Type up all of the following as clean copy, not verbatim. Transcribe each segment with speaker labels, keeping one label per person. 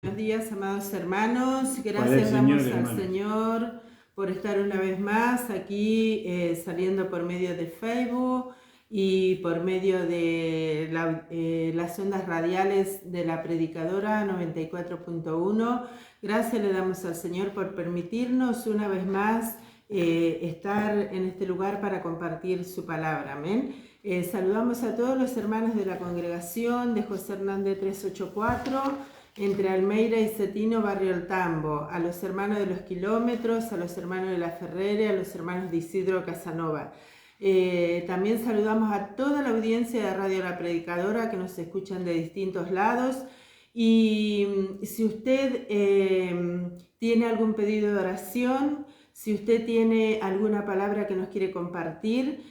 Speaker 1: Buenos días, amados hermanos. Gracias damos al Señor por estar una vez más aquí saliendo por medio de Facebook y por medio de las ondas radiales de la Predicadora 94.1. Gracias le damos al Señor por permitirnos una vez más estar en este lugar para compartir su palabra. Amén. Saludamos a todos los hermanos de la congregación de José Hernández 384, entre Almeida y Setino, barrio El Tambo, a los hermanos de los kilómetros, a los hermanos de la Ferrere, a los hermanos de Isidro Casanova. También saludamos a toda la audiencia de Radio La Predicadora que nos escuchan de distintos lados. Y si usted tiene algún pedido de oración, si usted tiene alguna palabra que nos quiere compartir,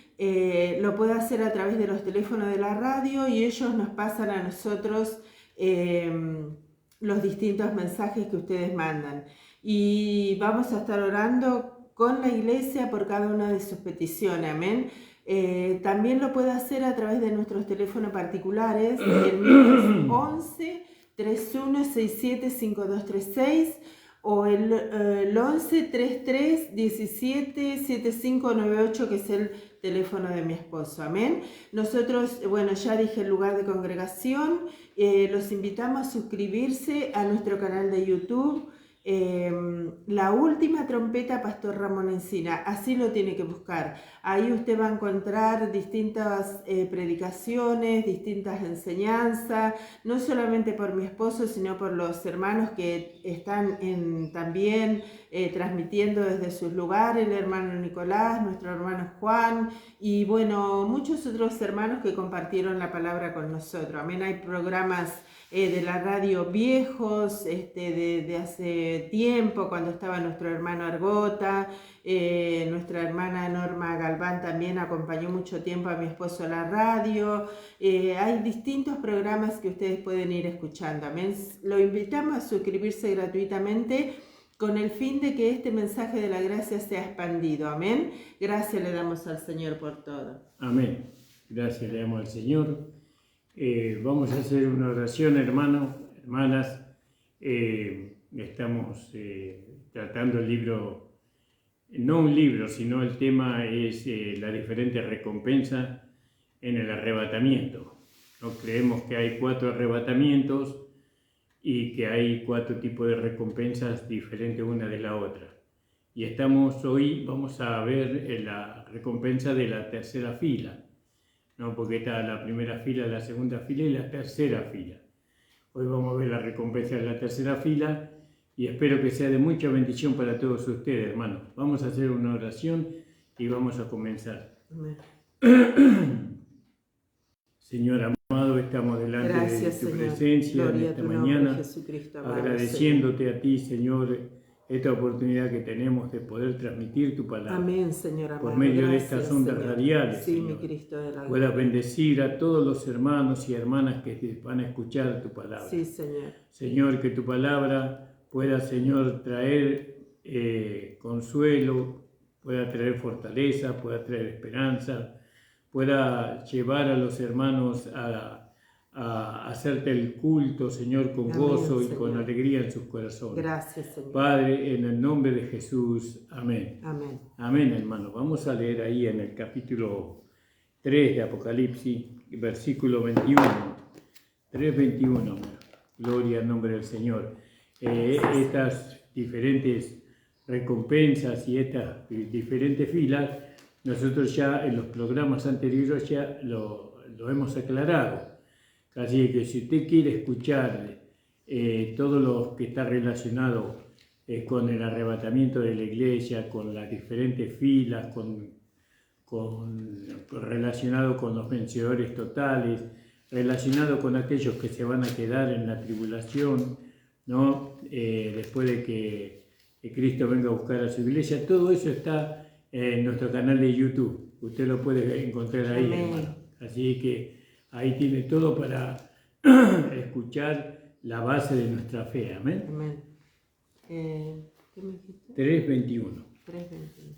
Speaker 1: lo puede hacer a través de los teléfonos de la radio y ellos nos pasan a nosotros los distintos mensajes que ustedes mandan. Y vamos a estar orando con la iglesia por cada una de sus peticiones. Amén. También lo puede hacer a través de nuestros teléfonos particulares. El mío es 11 3167 5236 o el 11 33 17 7598, que es el teléfono de mi esposo. Amén. Nosotros, bueno, ya dije el lugar de congregación. Los invitamos a suscribirse a nuestro canal de YouTube, La Última Trompeta Pastor Ramón Encina. Así lo tiene que buscar. Ahí usted va a encontrar distintas predicaciones, distintas enseñanzas, no solamente por mi esposo, sino por los hermanos que están también transmitiendo desde sus lugares, el hermano Nicolás, nuestro hermano Juan y bueno, muchos otros hermanos que compartieron la palabra con nosotros. Amén. Hay programas de la radio viejos, de hace tiempo, cuando estaba nuestro hermano Argota, nuestra hermana Norma Galván también acompañó mucho tiempo a mi esposo a la radio. Hay distintos programas que ustedes pueden ir escuchando. Amén. Lo invitamos a suscribirse gratuitamente con el fin de que este mensaje de la gracia sea expandido. Amén. Gracias le damos al Señor por todo.
Speaker 2: Amén. Gracias le damos al Señor. Vamos a hacer una oración, hermanos, hermanas. Estamos tratando el libro, no un libro, sino el tema es la diferente recompensa en el arrebatamiento. ¿No? Creemos que hay 4 arrebatamientos y que hay 4 tipos de recompensas diferentes una de la otra. Y hoy vamos a ver la recompensa de la tercera fila, ¿no? Porque está la primera fila, la segunda fila y la tercera fila. Hoy vamos a ver la recompensa de la tercera fila y espero que sea de mucha bendición para todos ustedes, hermanos. Vamos a hacer una oración y vamos a comenzar. Señor amado, estamos delante de tu presencia en esta mañana, agradeciéndote a ti, Señor, esta oportunidad que tenemos de poder transmitir tu palabra.
Speaker 1: Amén, Señor amado.
Speaker 2: Por medio de estas ondas radiales,
Speaker 1: sí,
Speaker 2: Señor,
Speaker 1: mi Cristo de la
Speaker 2: puedas bendecir a todos los hermanos y hermanas que van a escuchar tu palabra.
Speaker 1: Sí, Señor.
Speaker 2: Señor, que tu palabra pueda, Señor, traer consuelo, pueda traer fortaleza, pueda traer esperanza, pueda llevar a los hermanos a hacerte el culto, Señor, con gozo. Amén, y con alegría en sus corazones.
Speaker 1: Gracias, Señor.
Speaker 2: Padre, en el nombre de Jesús. Amén.
Speaker 1: Amén.
Speaker 2: Amén, hermano. Vamos a leer ahí en el capítulo 3 de Apocalipsis, versículo 21. 3:21. Gloria al nombre del Señor. Estas diferentes recompensas y estas diferentes filas, nosotros ya en los programas anteriores ya lo hemos aclarado. Así que si usted quiere escuchar todo lo que está relacionado con el arrebatamiento de la iglesia, con las diferentes filas, relacionado con los vencedores totales, relacionado con aquellos que se van a quedar en la tribulación, ¿no? Después de que Cristo venga a buscar a su iglesia, todo eso está en nuestro canal de YouTube. Usted lo puede encontrar ahí, hermano. Así que ahí tiene todo para escuchar la base de nuestra fe. Amén.
Speaker 1: Amén. ¿Qué me dijiste?
Speaker 2: 3:21.
Speaker 1: 3:21.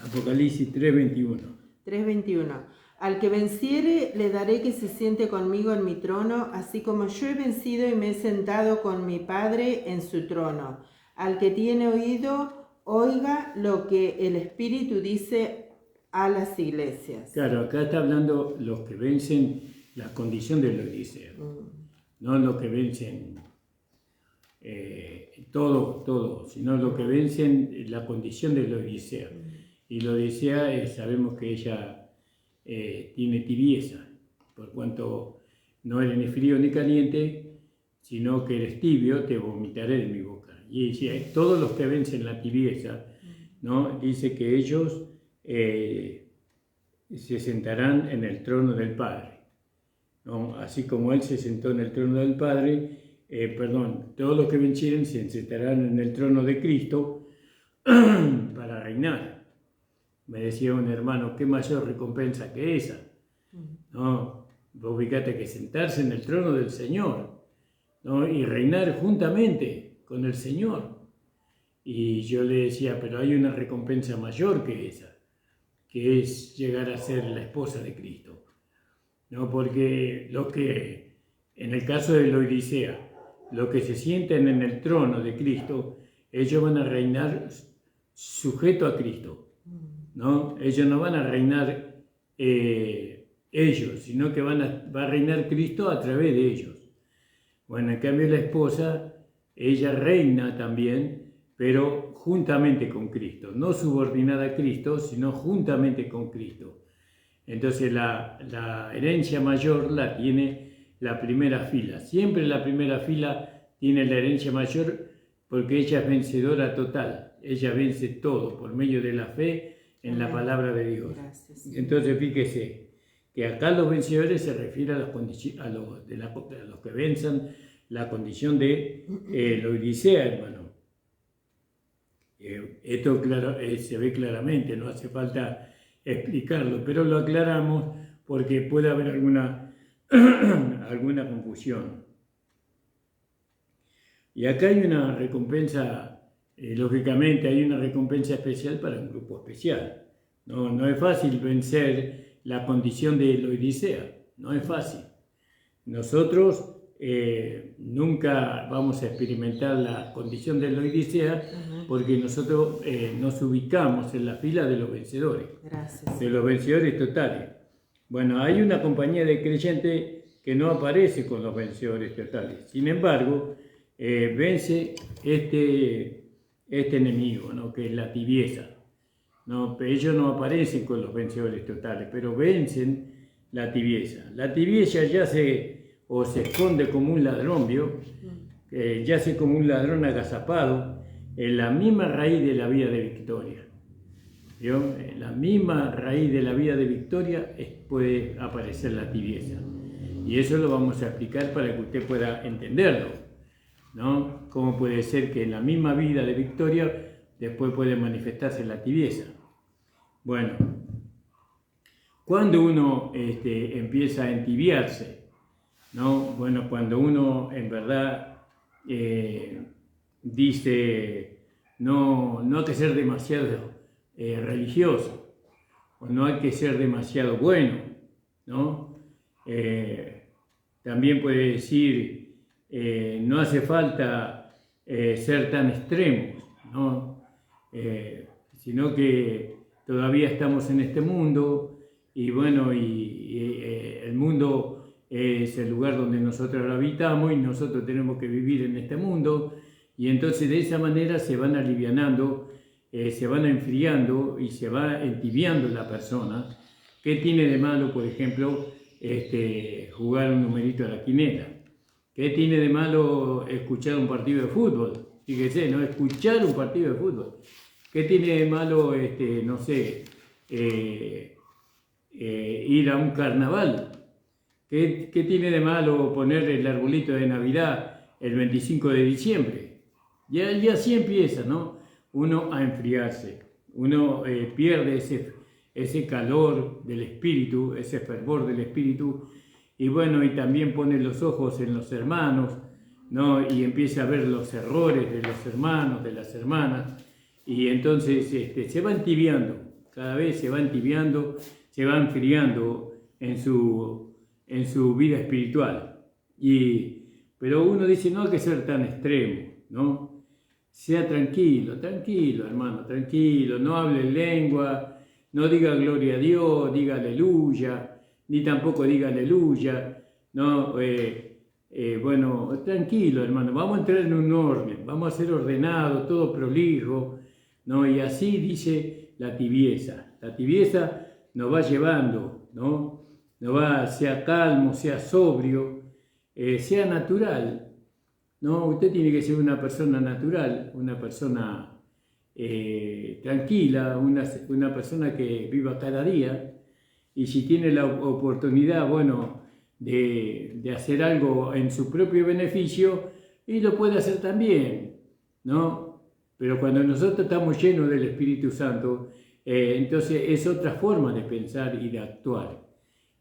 Speaker 2: Apocalipsis 3:21.
Speaker 1: 3:21. Al que venciere le daré que se siente conmigo en mi trono, así como yo he vencido y me he sentado con mi Padre en su trono. Al que tiene oído, oiga lo que el Espíritu dice a las iglesias.
Speaker 2: Claro, acá está hablando los que vencen la condición de la Odisea, no los que vencen todo, sino los que vencen la condición de la Odisea. Y la Odisea sabemos que ella tiene tibieza, por cuanto no eres ni frío ni caliente, sino que eres tibio, te vomitaré de mi boca. Y dice, todos los que vencen la tibieza, ¿no? Dice que ellos se sentarán en el trono del Padre, ¿no? Así como Él se sentó en el trono del Padre, todos los que vencieren se sentarán en el trono de Cristo para reinar. Me decía un hermano, ¿qué mayor recompensa que esa? No, vos fíjate que sentarse en el trono del Señor, ¿no? Y reinar juntamente con el Señor. Y yo le decía, pero hay una recompensa mayor que esa, que es llegar a ser la esposa de Cristo, ¿no? Porque los que, en el caso de la Odisea, los que se sienten en el trono de Cristo, ellos van a reinar sujeto a Cristo, ¿no? Ellos no van a reinar ellos, sino que va a reinar Cristo a través de ellos. Bueno, en cambio la esposa, ella reina también, pero juntamente con Cristo, no subordinada a Cristo, sino juntamente con Cristo. Entonces la herencia mayor la tiene la primera fila. Siempre la primera fila tiene la herencia mayor porque ella es vencedora total. Ella vence todo por medio de la fe en la palabra de Dios.
Speaker 1: Gracias.
Speaker 2: Entonces fíjese que acá los vencedores se refiere a los que venzan la condición de la Odisea, hermano. Esto claro, se ve claramente, no hace falta explicarlo, pero lo aclaramos porque puede haber alguna confusión. Y acá hay una recompensa. Lógicamente hay una recompensa especial para un grupo especial. No es fácil vencer la condición de la Odisea, no es fácil. Nosotros nunca vamos a experimentar la condición de la Odisea porque nosotros nos ubicamos en la fila de los vencedores.
Speaker 1: Gracias.
Speaker 2: De los vencedores totales. Bueno, hay una compañía de creyentes que no aparece con los vencedores totales. Sin embargo, vence este enemigo, ¿no? Que es la tibieza, ¿no? Ellos no aparecen con los vencedores totales, pero vencen la tibieza. La tibieza se esconde como un ladrón, ¿vio? Yace como un ladrón agazapado en la misma raíz de la vida de victoria, ¿vio? En la misma raíz de la vida de victoria puede aparecer la tibieza. Y eso lo vamos a explicar para que usted pueda entenderlo, ¿no? Cómo puede ser que en la misma vida de victoria después puede manifestarse la tibieza. Bueno, cuando uno empieza a entibiarse, ¿no? Bueno, cuando uno en verdad dice no hay que ser demasiado religioso, o no hay que ser demasiado bueno, ¿no? También puede decir no hace falta ser tan extremos, ¿no? Sino que todavía estamos en este mundo y bueno, el mundo es el lugar donde nosotros habitamos y nosotros tenemos que vivir en este mundo, y entonces de esa manera se van alivianando, se van enfriando y se va entibiando la persona. ¿Qué tiene de malo, por ejemplo, jugar un numerito a la quinela? ¿Qué tiene de malo escuchar un partido de fútbol? Fíjese, ¿no? Escuchar un partido de fútbol. ¿Qué tiene de malo, no sé, ir a un carnaval? ¿Qué tiene de malo poner el arbolito de Navidad el 25 de diciembre? Y así empieza, ¿no? Uno a enfriarse. Uno pierde ese calor del espíritu, ese fervor del espíritu. Y bueno, y también pone los ojos en los hermanos, ¿no? Y empieza a ver los errores de los hermanos, de las hermanas. Y entonces se va entibiando, cada vez se va entibiando, se va enfriando en su vida espiritual. Pero uno dice, no hay que ser tan extremo, ¿no? Sea tranquilo, hermano, tranquilo, no hable en lengua, no diga gloria a Dios, diga aleluya, ni tampoco diga aleluya, ¿no? Bueno, tranquilo, hermano, vamos a entrar en un orden, vamos a ser ordenados, todo prolijo, ¿no? Y así dice la tibieza. La tibieza nos va llevando, ¿no? Sea calmo, sea sobrio, sea natural, ¿no? Usted tiene que ser una persona natural, una persona tranquila, una persona que viva cada día, y si tiene la oportunidad, bueno, de hacer algo en su propio beneficio, y lo puede hacer también, ¿no? Pero cuando nosotros estamos llenos del Espíritu Santo, entonces es otra forma de pensar y de actuar,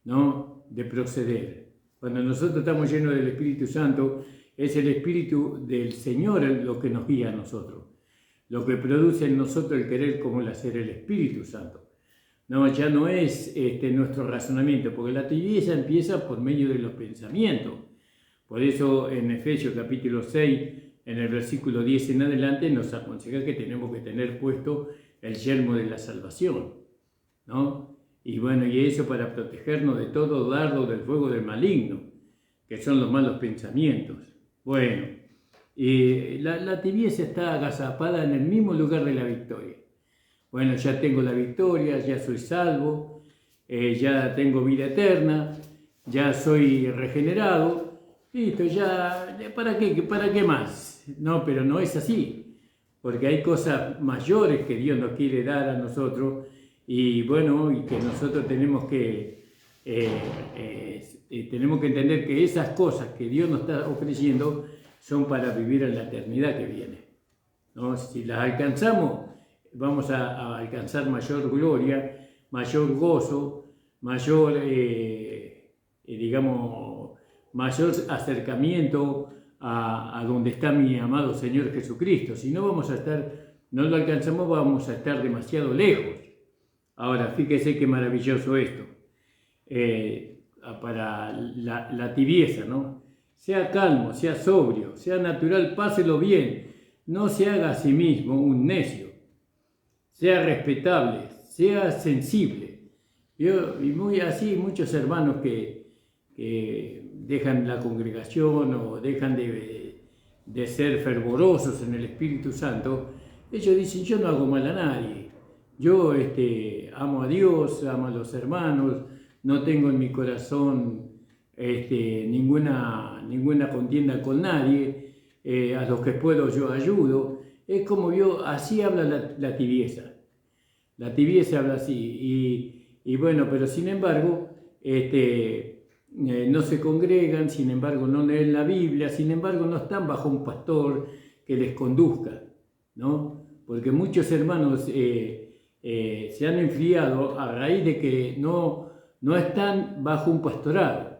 Speaker 2: ¿no? De proceder. Cuando nosotros estamos llenos del Espíritu Santo, es el Espíritu del Señor lo que nos guía a nosotros, lo que produce en nosotros el querer como el hacer, el Espíritu Santo. No, ya no es nuestro razonamiento, porque la tibieza empieza por medio de los pensamientos. Por eso en Efesios capítulo 6, en el versículo 10 en adelante, nos aconseja que tenemos que tener puesto el yelmo de la salvación, ¿no? Y bueno, y eso para protegernos de todo dardo del fuego del maligno, que son los malos pensamientos. Bueno, la tibieza está agazapada en el mismo lugar de la victoria. Bueno, ya tengo la victoria, ya soy salvo, ya tengo vida eterna, ya soy regenerado, listo, ya, ¿para qué más? No, pero no es así, porque hay cosas mayores que Dios nos quiere dar a nosotros, y bueno, y que nosotros tenemos que entender que esas cosas que Dios nos está ofreciendo son para vivir en la eternidad que viene, ¿no? Si las alcanzamos, vamos a alcanzar mayor gloria, mayor gozo, mayor, mayor acercamiento a donde está mi amado Señor Jesucristo. Si no no lo alcanzamos, vamos a estar demasiado lejos. Ahora, fíjese qué maravilloso esto, para la tibieza, ¿no? Sea calmo, sea sobrio, sea natural, páselo bien, no se haga a sí mismo un necio, sea respetable, sea sensible. Muchos hermanos que dejan la congregación o dejan de ser fervorosos en el Espíritu Santo, ellos dicen, yo no hago mal a nadie, yo amo a Dios, amo a los hermanos, no tengo en mi corazón ninguna contienda con nadie, a los que puedo yo ayudo. Es como así habla la tibieza. La tibieza habla así. Y bueno, pero sin embargo, no se congregan, sin embargo no leen la Biblia, sin embargo no están bajo un pastor que les conduzca, ¿no? Porque muchos hermanos se han enfriado a raíz de que no están bajo un pastorado,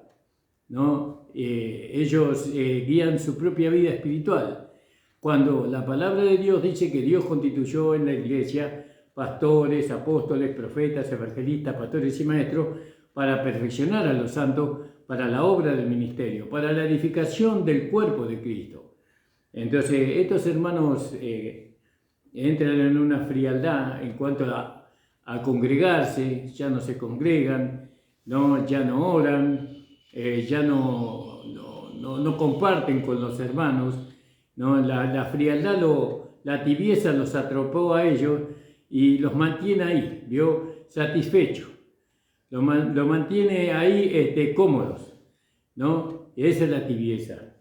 Speaker 2: ¿no? Ellos guían su propia vida espiritual, cuando la palabra de Dios dice que Dios constituyó en la iglesia pastores, apóstoles, profetas, evangelistas, pastores y maestros para perfeccionar a los santos para la obra del ministerio, para la edificación del cuerpo de Cristo. Entonces, estos hermanos entran en una frialdad en cuanto a congregarse, ya no se congregan, ¿no? Ya no oran, ya no comparten con los hermanos, ¿no? La frialdad, la tibieza los atropó a ellos y los mantiene ahí, satisfechos, lo mantiene ahí cómodos, ¿no? Esa es la tibieza,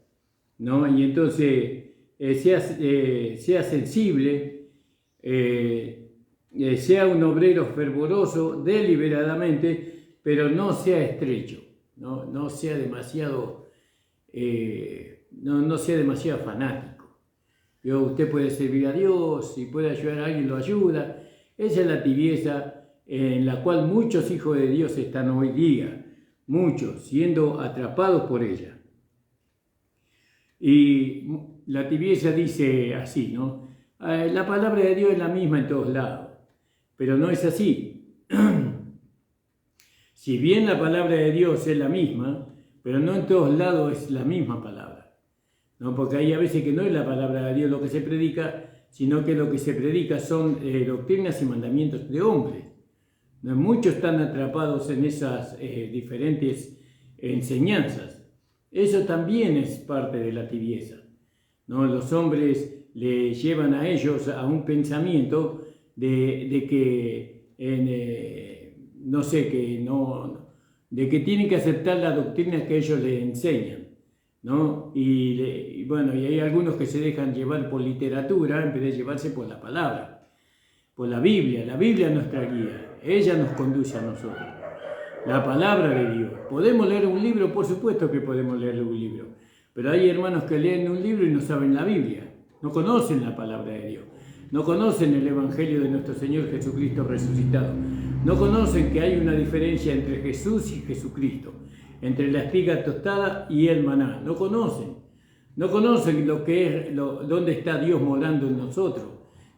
Speaker 2: ¿no? Y entonces sea sensible, sea un obrero fervoroso deliberadamente, pero no sea estrecho, no sea demasiado fanático. Usted puede servir a Dios, si puede ayudar a alguien lo ayuda. Esa es la tibieza en la cual muchos hijos de Dios están hoy día, muchos siendo atrapados por ella. Y la tibieza dice así, ¿no? La palabra de Dios es la misma en todos lados, pero no es así. Si bien la palabra de Dios es la misma, pero no en todos lados es la misma palabra, ¿no? Porque hay a veces que no es la palabra de Dios lo que se predica, sino que lo que se predica son doctrinas y mandamientos de hombres. ¿No? Muchos están atrapados en esas diferentes enseñanzas. Eso también es parte de la tibieza, ¿no? Los hombres le llevan a ellos a un pensamiento de que de que tienen que aceptar la doctrina que ellos les enseñan, ¿no? Y bueno, y hay algunos que se dejan llevar por literatura en vez de llevarse por la palabra, por la Biblia. La Biblia es nuestra guía, ella nos conduce a nosotros. La palabra de Dios. ¿Podemos leer un libro? Por supuesto que podemos leer un libro, pero hay hermanos que leen un libro y no saben la Biblia, no conocen la palabra de Dios, no conocen el Evangelio de nuestro Señor Jesucristo resucitado, no conocen que hay una diferencia entre Jesús y Jesucristo, entre la espiga tostada y el maná. No conocen lo que es, dónde está Dios morando en nosotros,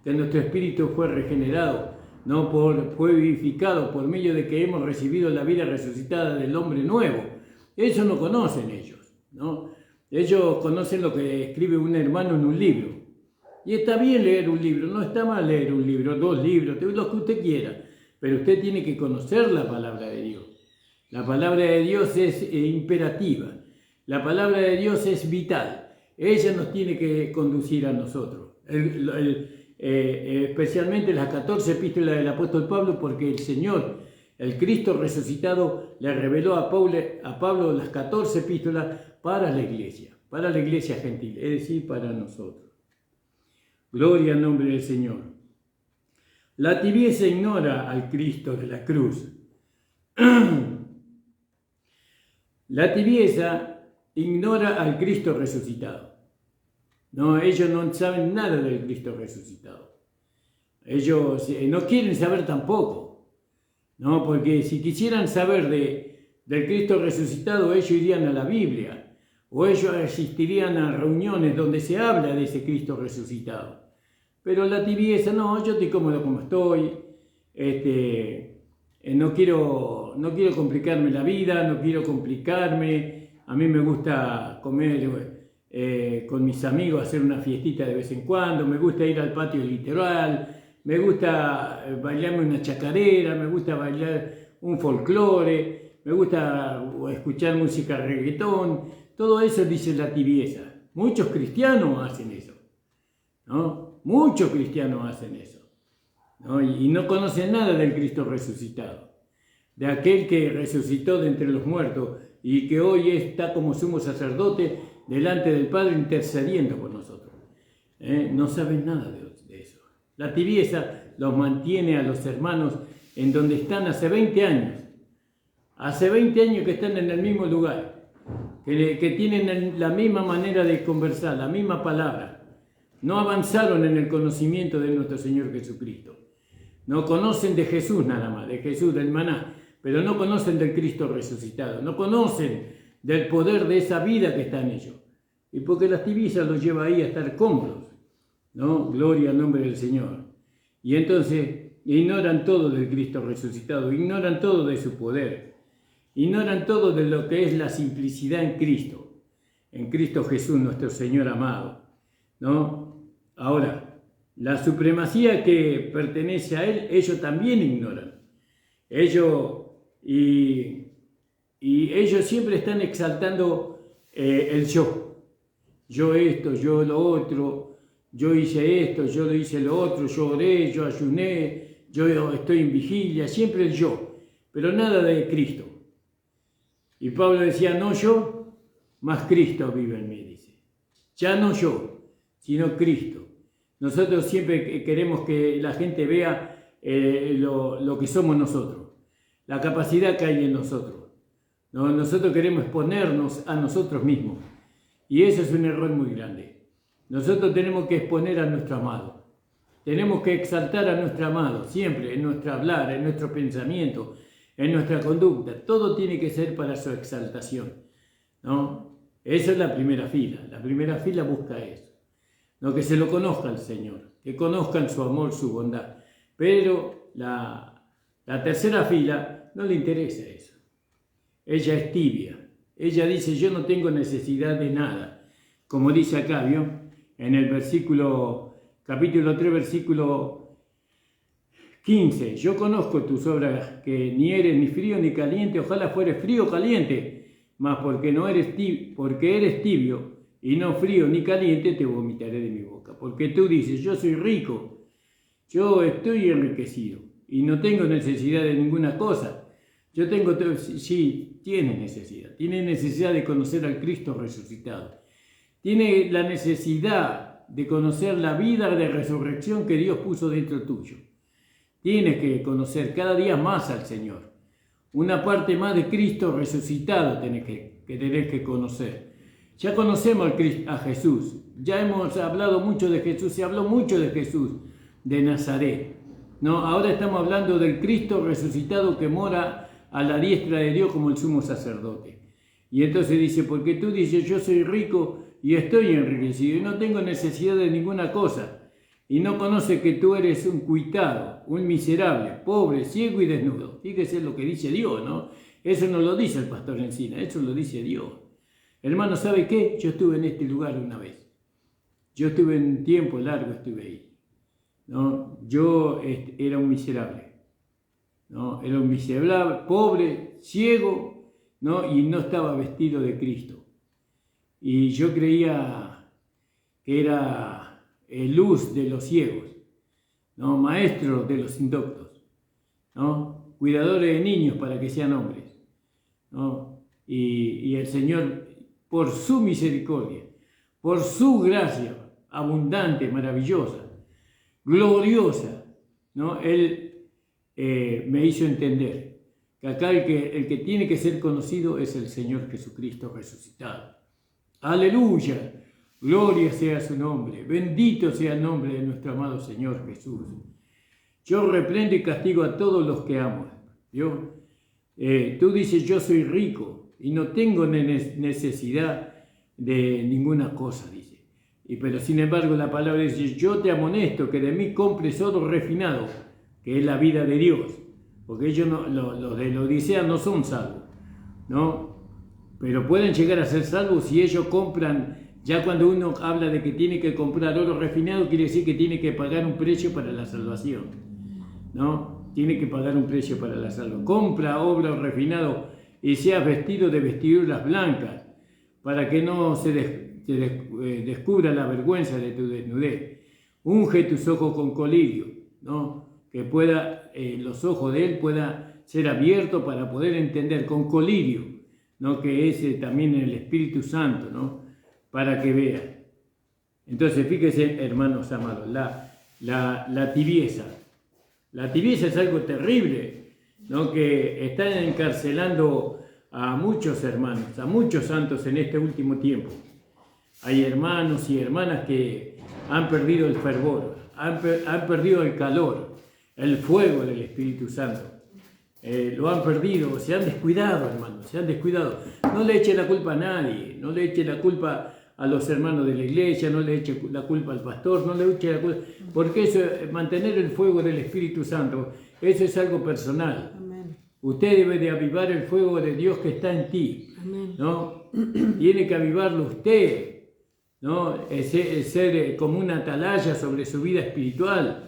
Speaker 2: que nuestro espíritu fue regenerado, no fue vivificado por medio de que hemos recibido la vida resucitada del hombre nuevo. Eso no conocen ellos, ¿no? Ellos conocen lo que escribe un hermano en un libro. Y está bien leer un libro, no está mal leer un libro, 2 libros, lo que usted quiera, pero usted tiene que conocer la palabra de Dios. La palabra de Dios es imperativa, la palabra de Dios es vital, ella nos tiene que conducir a nosotros. Especialmente las 14 epístolas del apóstol Pablo, porque el Señor, el Cristo resucitado, le reveló a Pablo las 14 epístolas para la iglesia gentil, es decir, para nosotros. Gloria al nombre del Señor. La tibieza ignora al Cristo de la cruz. La tibieza ignora al Cristo resucitado. No, ellos no saben nada del Cristo resucitado. Ellos no quieren saber tampoco, ¿no? Porque si quisieran saber del Cristo resucitado, ellos irían a la Biblia, o ellos asistirían a reuniones donde se habla de ese Cristo resucitado. Pero la tibieza, no, yo estoy cómodo como estoy, no quiero complicarme la vida, no quiero complicarme, a mí me gusta comer con mis amigos, hacer una fiestita de vez en cuando, me gusta ir al patio litoral, me gusta bailarme una chacarera, me gusta bailar un folclore, me gusta escuchar música reggaetón, todo eso dice la tibieza. Muchos cristianos hacen eso, ¿no? Muchos cristianos hacen eso, ¿no? Y no conocen nada del Cristo resucitado, de aquel que resucitó de entre los muertos y que hoy está como sumo sacerdote delante del Padre intercediendo por nosotros. No saben nada de eso. La tibieza los mantiene a los hermanos en donde están hace 20 años. Hace 20 años que están en el mismo lugar, que tienen la misma manera de conversar, la misma palabra. No avanzaron en el conocimiento de nuestro Señor Jesucristo. No conocen de Jesús nada más, de Jesús, del maná, pero no conocen del Cristo resucitado, no conocen del poder de esa vida que está en ellos. Y porque la tibieza los lleva ahí a estar cómodos, ¿no? Gloria al nombre del Señor. Y entonces ignoran todo del Cristo resucitado, ignoran todo de su poder, ignoran todo de lo que es la simplicidad en Cristo Jesús, nuestro Señor amado, ¿no? Ahora, la supremacía que pertenece a Él, ellos también ignoran. Ellos siempre están exaltando el yo. Yo esto, yo lo otro, yo hice esto, yo lo hice lo otro, yo oré, yo ayuné, yo estoy en vigilia, siempre el yo, pero nada de Cristo. Y Pablo decía, no yo, mas Cristo vive en mí, dice. Ya no yo, sino Cristo. Nosotros siempre queremos que la gente vea lo que somos nosotros, la capacidad que hay en nosotros. ¿No? Nosotros queremos exponernos a nosotros mismos. Y eso es un error muy grande. Nosotros tenemos que exponer a nuestro amado. Tenemos que exaltar a nuestro amado, siempre, en nuestro hablar, en nuestro pensamiento, en nuestra conducta. Todo tiene que ser para su exaltación, ¿no? Esa es la primera fila. La primera fila busca eso. No, que se lo conozca al Señor, que conozcan su amor, su bondad. Pero la tercera fila no le interesa eso. Ella es tibia. Ella dice, yo no tengo necesidad de nada. Como dice acá, ¿vio? En el capítulo 3, versículo 15. Yo conozco tus obras, que ni eres ni frío ni caliente, ojalá fueres frío o caliente, mas porque eres tibio y no frío ni caliente, te vomitaré de mi boca. Porque tú dices, yo soy rico, yo estoy enriquecido y no tengo necesidad de ninguna cosa. Yo tengo, sí, tiene necesidad de conocer al Cristo resucitado. Tiene la necesidad de conocer la vida de resurrección que Dios puso dentro tuyo. Tienes que conocer cada día más al Señor. Una parte más de Cristo resucitado tenés que conocer. Ya conocemos a Jesús. Ya hemos hablado mucho de Jesús. Se habló mucho de Jesús de Nazaret. No, ahora estamos hablando del Cristo resucitado que mora a la diestra de Dios como el sumo sacerdote. Y entonces dice, porque tú dices, yo soy rico y estoy enriquecido y no tengo necesidad de ninguna cosa. Y no conoce que tú eres un cuitado, un miserable, pobre, ciego y desnudo. Fíjese lo que dice Dios, ¿no? Eso no lo dice el pastor Encina, eso lo dice Dios. Hermano, ¿sabe qué? Yo estuve en este lugar una vez. Yo estuve en un tiempo largo, estuve ahí. ¿No? Yo era un miserable. ¿No? Era un miserable, pobre, ciego, ¿no? Y no estaba vestido de Cristo. Y yo creía que era luz de los ciegos, ¿no? Maestro de los indoctos, ¿no? Cuidadores de niños para que sean hombres, ¿no? Y el Señor, por su misericordia, por su gracia abundante, maravillosa, gloriosa, ¿no? Él me hizo entender que acá el que tiene que ser conocido es el Señor Jesucristo resucitado. Aleluya, gloria sea su nombre, bendito sea el nombre de nuestro amado Señor Jesús. Yo reprendo y castigo a todos los que amo. Tú dices, yo soy rico y no tengo necesidad de ninguna cosa, dice. Pero sin embargo la palabra dice, yo te amonesto que de mí compres oro refinado, que es la vida de Dios. Porque ellos los de la Odisea no son salvos, ¿no? Pero pueden llegar a ser salvos si ellos compran. Ya cuando uno habla de que tiene que comprar oro refinado, quiere decir que tiene que pagar un precio para la salvación, ¿no? Tiene que pagar un precio para la salvación. Compra oro refinado y seas vestido de vestiduras blancas, para que no se descubra la vergüenza de tu desnudez. Unge tus ojos con colirio, ¿no? Que los ojos de él puedan ser abiertos para poder entender con colirio, ¿no? Que es también el Espíritu Santo, ¿no? Para que vean. Entonces, fíjense, hermanos amados, la tibieza. La tibieza es algo terrible, ¿no? Que están encarcelando a muchos hermanos, a muchos santos en este último tiempo. Hay hermanos y hermanas que han perdido el fervor, han perdido el calor, el fuego del Espíritu Santo. Lo han perdido, se han descuidado, hermanos, se han descuidado. No le eche la culpa a nadie, no le eche la culpa a los hermanos de la iglesia, no le eche la culpa al pastor, no le eche la culpa, porque eso, mantener el fuego del Espíritu Santo, eso es algo personal. Amén. Usted debe de avivar el fuego de Dios que está en ti, ¿no? Tiene que avivarlo usted, ¿no? Ser como una atalaya sobre su vida espiritual,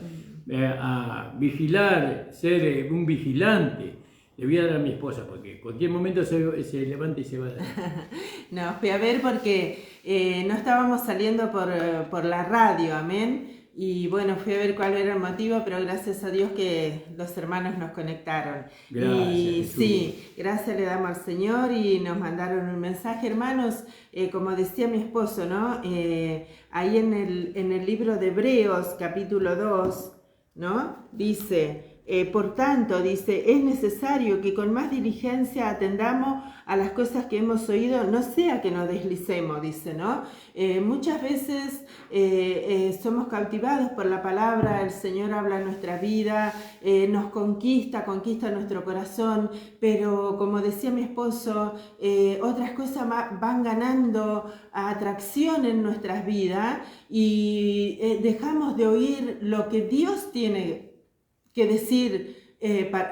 Speaker 2: a vigilar, ser un vigilante. Le voy a dar a mi esposa porque en cualquier momento se levanta y se va.
Speaker 1: No, fui a ver porque no estábamos saliendo por la radio, amén. Y bueno, fui a ver cuál era el motivo, pero gracias a Dios que los hermanos nos conectaron.
Speaker 2: Gracias,
Speaker 1: y
Speaker 2: Jesús.
Speaker 1: Sí, gracias le damos al Señor y nos mandaron un mensaje, hermanos, como decía mi esposo, ¿no? Ahí en el libro de Hebreos, capítulo 2, ¿no? Dice, por tanto, dice, es necesario que con más diligencia atendamos a las cosas que hemos oído, no sea que nos deslicemos, dice, ¿no? Muchas veces somos cautivados por la palabra, el Señor habla en nuestra vida, nos conquista nuestro corazón, pero como decía mi esposo, otras cosas van ganando atracción en nuestras vidas y dejamos de oír lo que Dios tiene que decir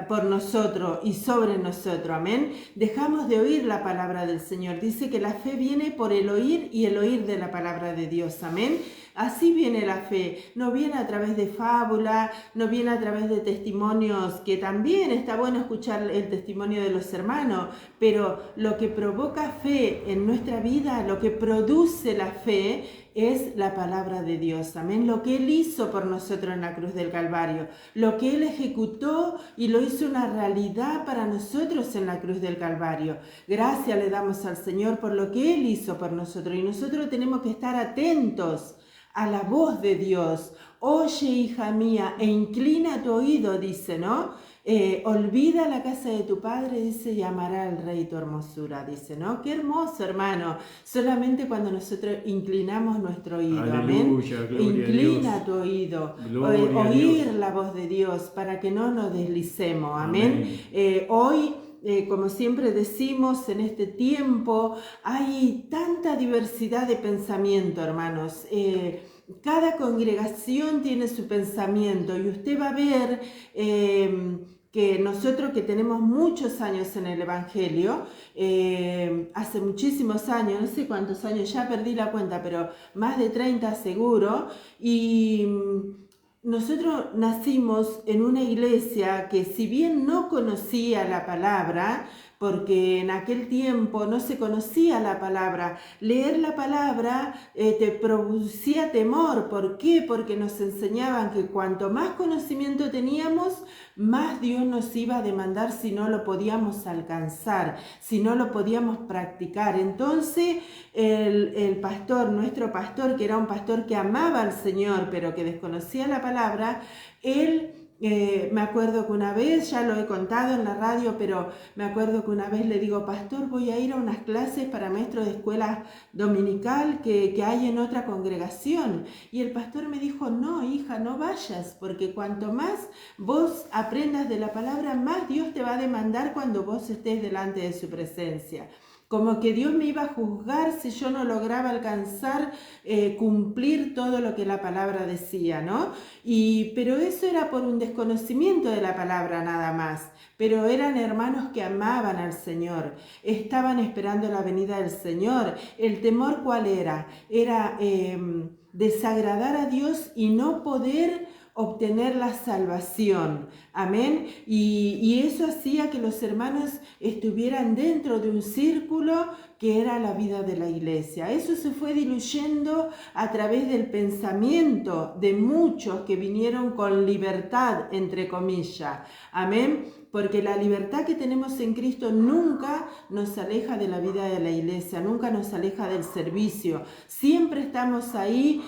Speaker 1: por nosotros y sobre nosotros, amén, dejamos de oír la palabra del Señor. Dice que la fe viene por el oír y el oír de la palabra de Dios, amén. Así viene la fe, no viene a través de fábula, no viene a través de testimonios, que también está bueno escuchar el testimonio de los hermanos, pero lo que provoca fe en nuestra vida, lo que produce la fe, es la palabra de Dios, amén, lo que Él hizo por nosotros en la cruz del Calvario, lo que Él ejecutó y lo hizo una realidad para nosotros en la cruz del Calvario. Gracias le damos al Señor por lo que Él hizo por nosotros, y nosotros tenemos que estar atentos a la voz de Dios. Oye, hija mía, e inclina tu oído, dice, ¿no? Olvida la casa de tu padre, dice, y amará al rey tu hermosura, dice, ¿no? Qué hermoso, hermano. Solamente cuando nosotros inclinamos nuestro oído,
Speaker 2: aleluya,
Speaker 1: amén. Inclina tu oído, oír la voz de Dios para que no nos deslicemos, amén. Hoy, como siempre decimos, en este tiempo hay tanta diversidad de pensamiento, hermanos. Cada congregación tiene su pensamiento y usted va a ver que nosotros que tenemos muchos años en el Evangelio, hace muchísimos años, no sé cuántos años, ya perdí la cuenta, pero más de 30 seguro, y nosotros nacimos en una iglesia que, si bien no conocía la palabra, porque en aquel tiempo no se conocía la palabra, leer la palabra te producía temor. ¿Por qué? Porque nos enseñaban que cuanto más conocimiento teníamos, más Dios nos iba a demandar si no lo podíamos alcanzar, si no lo podíamos practicar. Entonces el pastor, nuestro pastor, que era un pastor que amaba al Señor pero que desconocía la palabra, él me acuerdo que una vez, ya lo he contado en la radio, pero me acuerdo que una vez le digo, pastor, voy a ir a unas clases para maestro de escuela dominical que hay en otra congregación. Y el pastor me dijo, no, hija, no vayas, porque cuanto más vos aprendas de la palabra, más Dios te va a demandar cuando vos estés delante de su presencia. Como que Dios me iba a juzgar si yo no lograba alcanzar, cumplir todo lo que la palabra decía, ¿no? Pero eso era por un desconocimiento de la palabra nada más. Pero eran hermanos que amaban al Señor, estaban esperando la venida del Señor. ¿El temor cuál era? Era desagradar a Dios y no poder obtener la salvación, amén, y eso hacía que los hermanos estuvieran dentro de un círculo que era la vida de la iglesia. Eso se fue diluyendo a través del pensamiento de muchos que vinieron con libertad, entre comillas, amén, porque la libertad que tenemos en Cristo nunca nos aleja de la vida de la iglesia, nunca nos aleja del servicio, siempre estamos ahí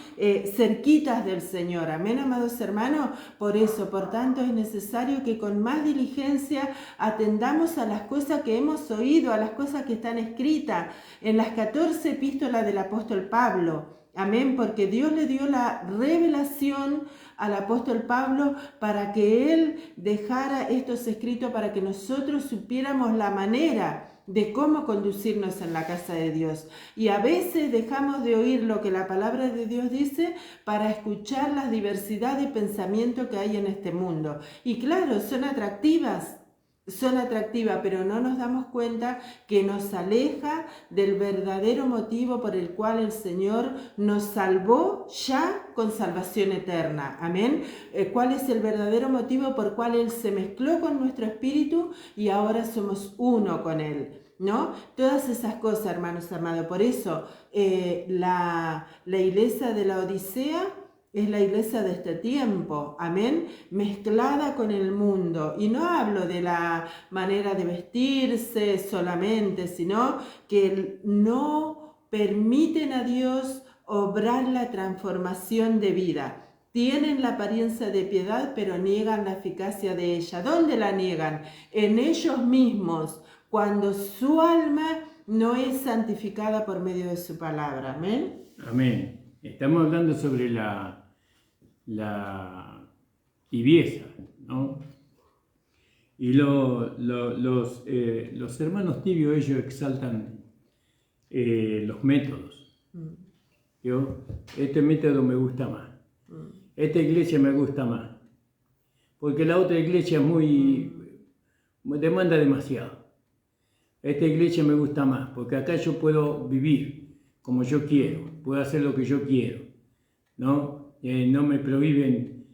Speaker 1: cerquitas del Señor, amén, amados hermanos. Por eso, por tanto, es necesario que con más diligencia atendamos a las cosas que hemos oído, a las cosas que están escritas en las 14 epístolas del apóstol Pablo. Amén, porque Dios le dio la revelación al apóstol Pablo para que él dejara estos escritos para que nosotros supiéramos la manera de cómo conducirnos en la casa de Dios. Y a veces dejamos de oír lo que la palabra de Dios dice para escuchar la diversidad de pensamiento que hay en este mundo. Y claro, son atractivas, pero no nos damos cuenta que nos aleja del verdadero motivo por el cual el Señor nos salvó ya con salvación eterna. Amén. ¿Cuál es el verdadero motivo por el cual Él se mezcló con nuestro espíritu y ahora somos uno con Él? ¿No? Todas esas cosas, hermanos amados. Por eso la iglesia de la Odisea es la iglesia de este tiempo, amén, mezclada con el mundo. Y no hablo de la manera de vestirse solamente, sino que no permiten a Dios obrar la transformación de vida. Tienen la apariencia de piedad, pero niegan la eficacia de ella. ¿Dónde la niegan? En ellos mismos, cuando su alma no es santificada por medio de su palabra. Amén.
Speaker 2: Amén. Estamos hablando sobre la tibieza, ¿no? Y los hermanos tibios, ellos exaltan los métodos. Este método me gusta más. Esta iglesia me gusta más. porque la otra iglesia demanda demasiado. Esta iglesia me gusta más, porque acá yo puedo vivir como yo quiero, puedo hacer lo que yo quiero, ¿no? No me prohíben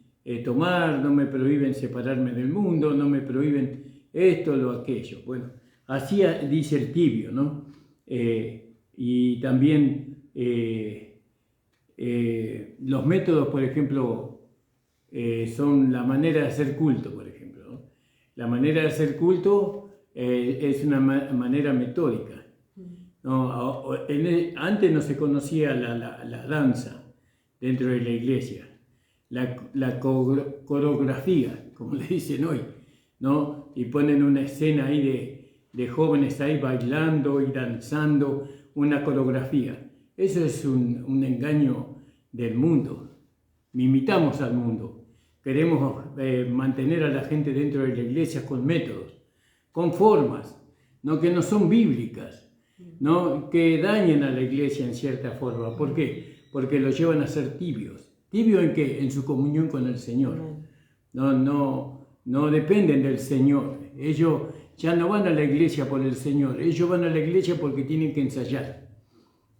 Speaker 2: tomar, no me prohíben separarme del mundo, no me prohíben esto o aquello. Bueno, así dice el tibio, ¿no? Y también los métodos, por ejemplo, son la manera de hacer culto, por ejemplo, ¿no? La manera de hacer culto es una manera metódica, ¿no? Antes no se conocía la danza dentro de la iglesia, la coreografía, como le dicen hoy, ¿no? Y ponen una escena ahí de jóvenes ahí bailando y danzando, una coreografía. Eso es un engaño del mundo. Imitamos al mundo. Queremos mantener a la gente dentro de la iglesia con métodos, con formas, ¿no? Que no son bíblicas, ¿no? Que dañan a la iglesia en cierta forma. ¿Por qué? Porque los llevan a ser tibios. ¿Tibios en qué? En su comunión con el Señor. No dependen del Señor. Ellos ya no van a la iglesia por el Señor. Ellos van a la iglesia porque tienen que ensayar.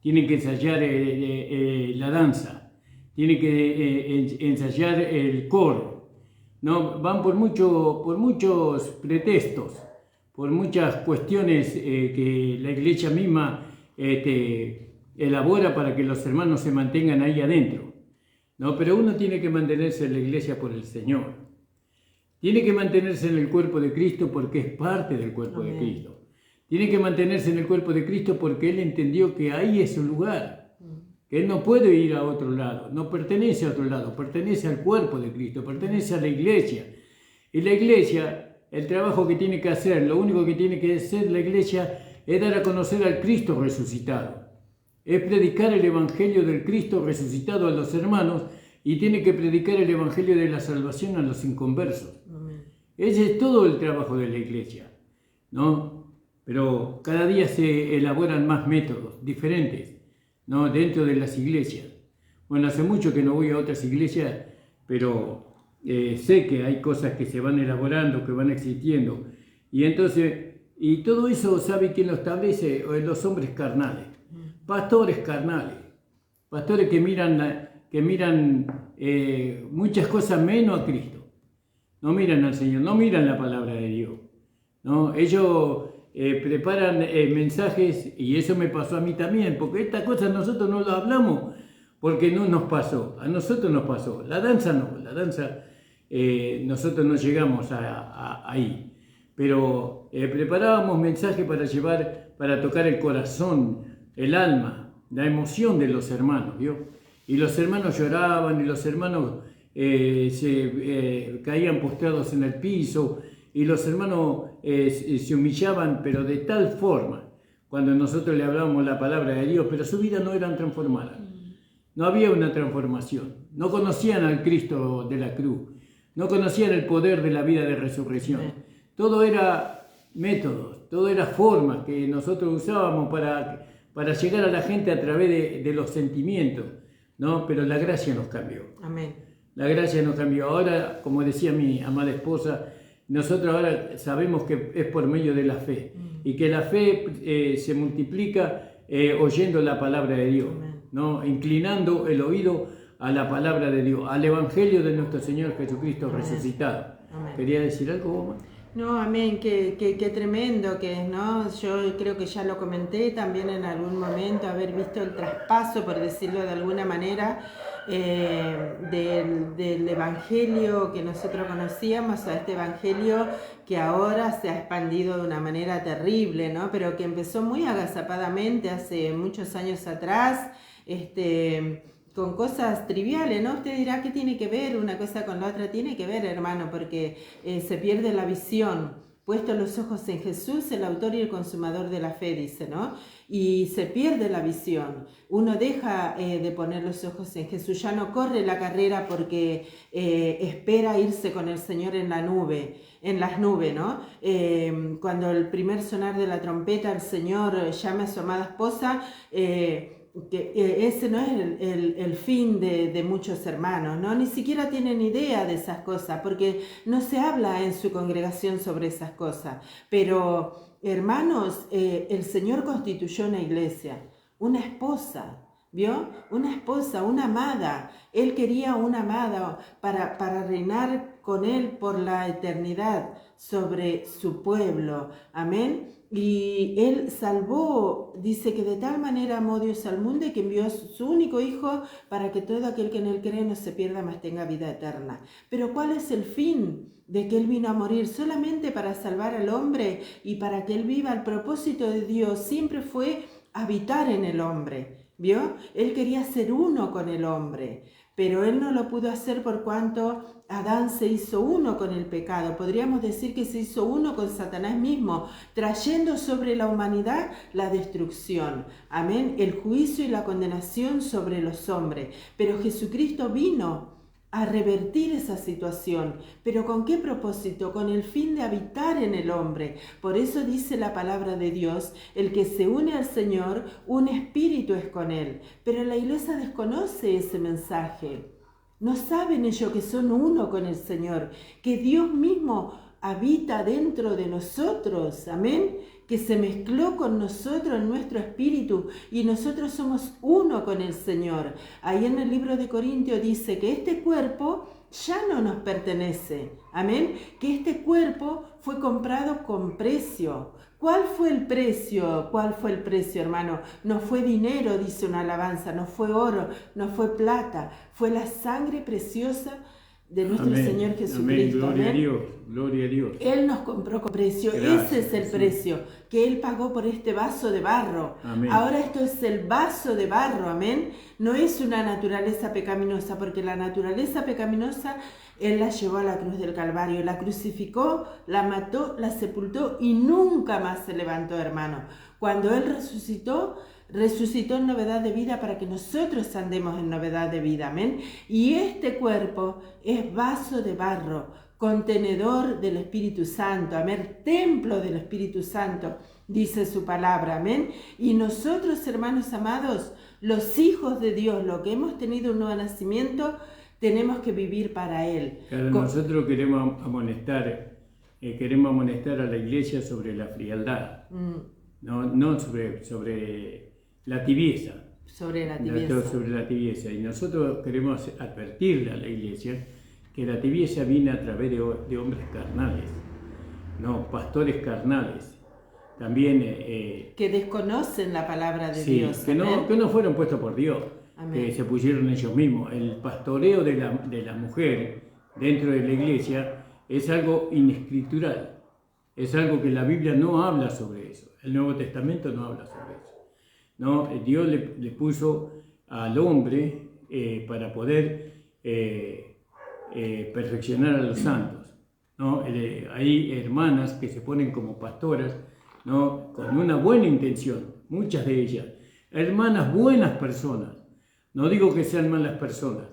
Speaker 2: Tienen que ensayar la danza. Tienen que ensayar el coro. ¿No? Van por muchos pretextos, por muchas cuestiones que la iglesia misma elabora para que los hermanos se mantengan ahí adentro, ¿no? Pero uno tiene que mantenerse en la iglesia por el Señor. Tiene que mantenerse en el cuerpo de Cristo porque es parte del cuerpo de Cristo. Tiene que mantenerse en el cuerpo de Cristo porque Él entendió que ahí es su lugar. Que Él no puede ir a otro lado, no pertenece a otro lado, pertenece al cuerpo de Cristo, pertenece a la iglesia. Y la iglesia, el trabajo que tiene que hacer, lo único que tiene que hacer la iglesia es dar a conocer al Cristo resucitado. Es predicar el evangelio del Cristo resucitado a los hermanos y tiene que predicar el evangelio de la salvación a los inconversos. Amén. Ese es todo el trabajo de la iglesia, ¿no? Pero cada día se elaboran más métodos diferentes, ¿no? Dentro de las iglesias. Bueno, hace mucho que no voy a otras iglesias, pero sé que hay cosas que se van elaborando, que van existiendo. Y entonces, y todo eso, ¿sabe quién lo establece? Los hombres carnales, pastores carnales, pastores que miran muchas cosas menos a Cristo. No miran al Señor, no miran la palabra de Dios, ¿no? Ellos preparan mensajes, y eso me pasó a mí también, porque estas cosas nosotros no las hablamos porque no nos pasó, a nosotros nos pasó. La danza no, la danza nosotros no llegamos ahí, pero preparábamos mensajes para tocar el corazón, el alma, la emoción de los hermanos, ¿vio? Y los hermanos lloraban y los hermanos caían postrados en el piso y los hermanos se humillaban, pero de tal forma, cuando nosotros le hablábamos la palabra de Dios, pero su vida no era transformada. No había una transformación. No conocían al Cristo de la cruz. No conocían el poder de la vida de resurrección. Todo era métodos, todo era formas que nosotros usábamos para llegar a la gente a través de los sentimientos, ¿no? Pero la gracia nos cambió.
Speaker 1: Amén.
Speaker 2: La gracia nos cambió. Ahora, como decía mi amada esposa, nosotros ahora sabemos que es por medio de la fe y que la fe se multiplica oyendo la palabra de Dios, ¿no? Inclinando el oído a la palabra de Dios, al evangelio de nuestro Señor Jesucristo resucitado. Amén. ¿Quería decir algo, vos?
Speaker 1: No, amén, qué tremendo que es, ¿no? Yo creo que ya lo comenté también en algún momento, haber visto el traspaso, por decirlo de alguna manera, del evangelio que nosotros conocíamos a este evangelio que ahora se ha expandido de una manera terrible, ¿no? Pero que empezó muy agazapadamente hace muchos años atrás, con cosas triviales, ¿no? Usted dirá, ¿qué tiene que ver una cosa con la otra? Tiene que ver, hermano, porque se pierde la visión. Puesto los ojos en Jesús, el autor y el consumador de la fe, dice, ¿no? Y se pierde la visión. Uno deja de poner los ojos en Jesús, ya no corre la carrera porque espera irse con el Señor en las nubes, ¿no? Cuando el primer sonar de la trompeta, el Señor llama a su amada esposa, ese no es el fin de muchos hermanos, ¿no? Ni siquiera tienen idea de esas cosas, porque no se habla en su congregación sobre esas cosas. Pero, hermanos, el Señor constituyó una iglesia, una esposa, ¿vio? Una esposa, una amada. Él quería una amada para reinar con Él por la eternidad sobre su pueblo. Amén. Y Él salvó, dice que de tal manera amó Dios al mundo y que envió a su único Hijo para que todo aquel que en Él cree no se pierda, mas tenga vida eterna. Pero ¿cuál es el fin de que Él vino a morir? Solamente para salvar al hombre y para que Él viva. El propósito de Dios siempre fue habitar en el hombre, ¿vio? Él quería ser uno con el hombre, pero Él no lo pudo hacer por cuanto Adán se hizo uno con el pecado. Podríamos decir que se hizo uno con Satanás mismo, trayendo sobre la humanidad la destrucción. Amén. El juicio y la condenación sobre los hombres. Pero Jesucristo vino a revertir esa situación. ¿Pero con qué propósito? Con el fin de habitar en el hombre. Por eso dice la palabra de Dios, el que se une al Señor, un espíritu es con Él. Pero la iglesia desconoce ese mensaje. No saben ellos que son uno con el Señor, que Dios mismo habita dentro de nosotros, amén, que se mezcló con nosotros en nuestro espíritu y nosotros somos uno con el Señor. Ahí en el libro de Corintios dice que este cuerpo ya no nos pertenece, amén, que este cuerpo fue comprado con precio. ¿Cuál fue el precio? ¿Cuál fue el precio, hermano? No fue dinero, dice una alabanza, no fue oro, no fue plata, fue la sangre preciosa de nuestro Señor Jesucristo.
Speaker 2: Amén. Gloria a Dios, gloria a Dios.
Speaker 1: Él nos compró con precio. Gracias, ese es el precio que Él pagó por este vaso de barro. Amén. Ahora esto es el vaso de barro, amén. No es una naturaleza pecaminosa, porque la naturaleza pecaminosa Él la llevó a la cruz del Calvario, la crucificó, la mató, la sepultó y nunca más se levantó, hermano. Cuando Él resucitó en novedad de vida para que nosotros andemos en novedad de vida, amén. Y este cuerpo es vaso de barro, contenedor del Espíritu Santo, amén, templo del Espíritu Santo, dice su palabra, amén. Y nosotros, hermanos amados, los hijos de Dios, los que hemos tenido un nuevo nacimiento, tenemos que vivir para Él.
Speaker 2: Claro, nosotros queremos amonestar a la iglesia sobre la frialdad, no sobre la tibieza.
Speaker 1: Sobre la tibieza.
Speaker 2: Y nosotros queremos advertirle a la iglesia que la tibieza viene a través de hombres carnales, pastores carnales. También
Speaker 1: que desconocen la palabra de Dios.
Speaker 2: Que no fueron puestos por Dios. Amén. Que se pusieron ellos mismos. El pastoreo de la mujer dentro de la iglesia es algo inescritural. Es algo que la Biblia no habla sobre eso. El Nuevo Testamento no habla sobre eso. Dios le puso al hombre para poder perfeccionar a los santos. Hay hermanas que se ponen como pastoras, con una buena intención, muchas de ellas. Hermanas buenas personas. No digo que sean malas personas,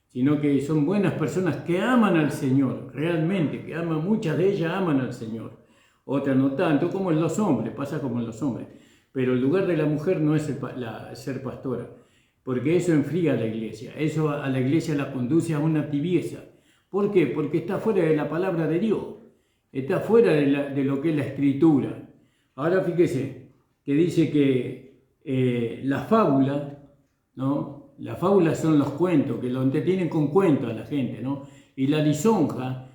Speaker 2: sino que son buenas personas que aman al Señor, realmente, muchas de ellas aman al Señor. Otras no tanto, como en los hombres, pasa como en los hombres. Pero el lugar de la mujer no es ser pastora, porque eso enfría a la iglesia, eso a la iglesia la conduce a una tibieza. ¿Por qué? Porque está fuera de la palabra de Dios, está fuera de lo que es la Escritura. Ahora fíjese que dice que la fábula, las fábulas son los cuentos, que lo entretienen con cuentos a la gente, y la lisonja,